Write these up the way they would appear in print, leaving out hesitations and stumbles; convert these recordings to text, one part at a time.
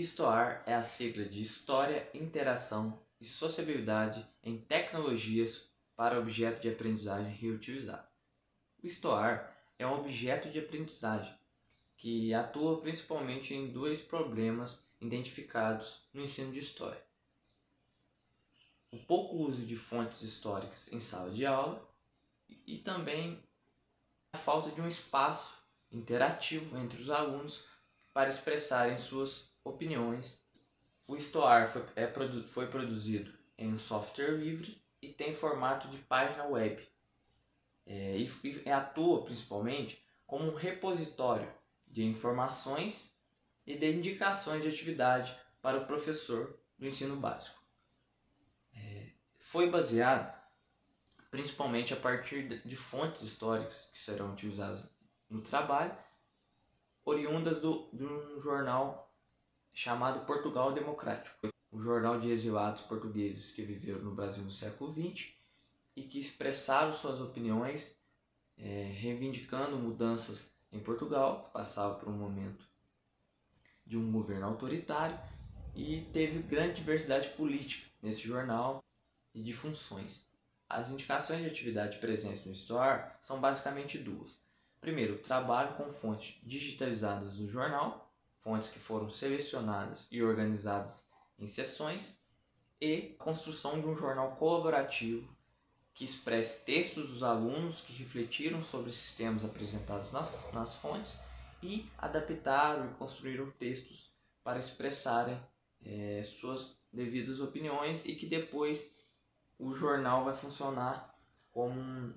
STOAR é a sigla de História, Interação e Sociabilidade em Tecnologias para Objeto de Aprendizagem Reutilizável. O STOAR é um objeto de aprendizagem que atua principalmente em dois problemas identificados no ensino de História: o pouco uso de fontes históricas em sala de aula e também a falta de um espaço interativo entre os alunos para expressarem suas opiniões. O STOAR foi produzido em um software livre e tem formato de página web. E atua principalmente como um repositório de informações e de indicações de atividade para o professor do ensino básico. Foi baseado principalmente a partir de fontes históricas que serão utilizadas no trabalho, oriundas de um jornal chamado Portugal Democrático, o jornal de exilados portugueses que viveram no Brasil no século XX e que expressaram suas opiniões, reivindicando mudanças em Portugal, que passava por um momento de um governo autoritário, e teve grande diversidade política nesse jornal e de funções. As indicações de atividade presentes no STOAR são basicamente duas. Primeiro, trabalho com fontes digitalizadas do jornal, fontes que foram selecionadas e organizadas em seções, e a construção de um jornal colaborativo que expresse textos dos alunos que refletiram sobre esses temas apresentados nas fontes e adaptaram e construíram textos para expressarem suas devidas opiniões, e que depois o jornal vai funcionar como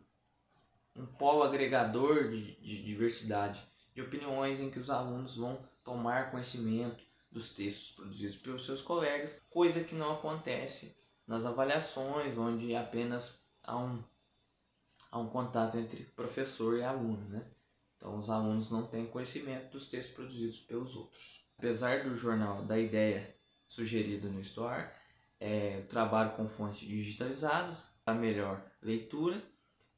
um polo agregador de diversidade de opiniões, em que os alunos vão tomar conhecimento dos textos produzidos pelos seus colegas, coisa que não acontece nas avaliações, onde apenas há um contato entre professor e aluno, né? Então os alunos não têm conhecimento dos textos produzidos pelos outros. Apesar do jornal da ideia sugerida no STOAR, o trabalho com fontes digitalizadas, a melhor leitura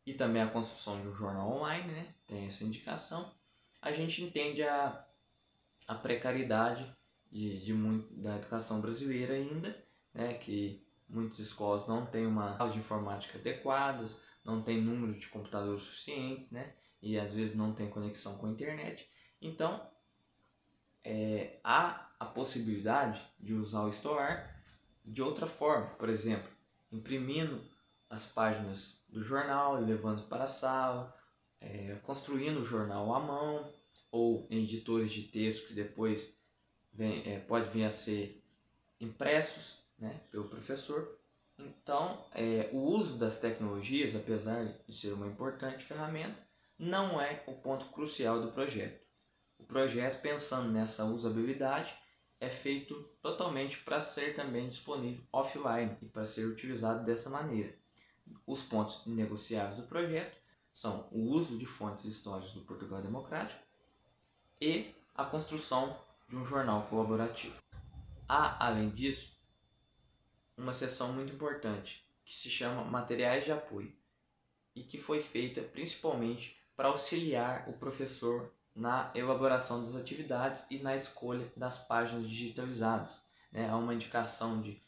e também a construção de um jornal online, né? Tem essa indicação. A gente entende a precariedade da educação brasileira ainda, né? Que muitas escolas não têm uma aula de informática adequadas, não tem número de computadores suficientes, né? E às vezes não tem conexão com a internet. Então, há a possibilidade de usar o STOAR de outra forma, por exemplo, imprimindo as páginas do jornal e levando para a sala, construindo o jornal à mão, ou em editores de texto que depois pode vir a ser impressos, né, pelo professor. Então, o uso das tecnologias, apesar de ser uma importante ferramenta, não é o ponto crucial do projeto. O projeto, pensando nessa usabilidade, é feito totalmente para ser também disponível offline e para ser utilizado dessa maneira. Os pontos negociáveis do projeto são o uso de fontes históricas do Portugal Democrático e a construção de um jornal colaborativo. Há, além disso, uma seção muito importante que se chama Materiais de Apoio e que foi feita principalmente para auxiliar o professor na elaboração das atividades e na escolha das páginas digitalizadas, né? Há uma indicação de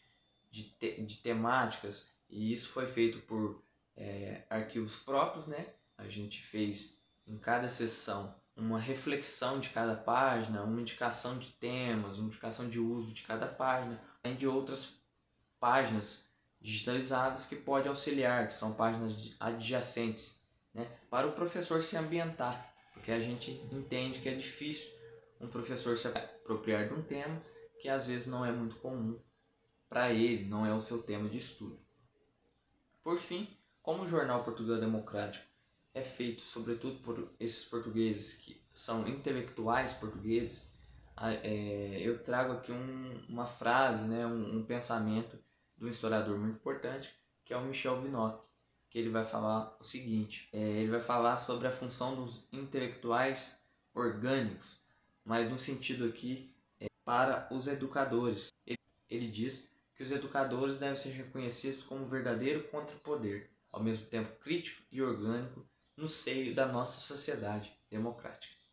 temáticas, e isso foi feito por arquivos próprios, né? A gente fez em cada seção uma reflexão de cada página, uma indicação de temas, uma indicação de uso de cada página, além de outras páginas digitalizadas que podem auxiliar, que são páginas adjacentes, né? Para o professor se ambientar, porque a gente entende que é difícil um professor se apropriar de um tema que às vezes não é muito comum para ele, não é o seu tema de estudo. Por fim, como o jornal Portugal Democrático é feito sobretudo por esses portugueses que são intelectuais portugueses, eu trago aqui uma frase, né, um pensamento de um historiador muito importante, que é o Michel Vinocq, que ele vai falar o seguinte: ele vai falar sobre a função dos intelectuais orgânicos, mas no sentido aqui para os educadores. Ele diz que os educadores devem ser reconhecidos como verdadeiro contrapoder, ao mesmo tempo crítico e orgânico, no seio da nossa sociedade democrática.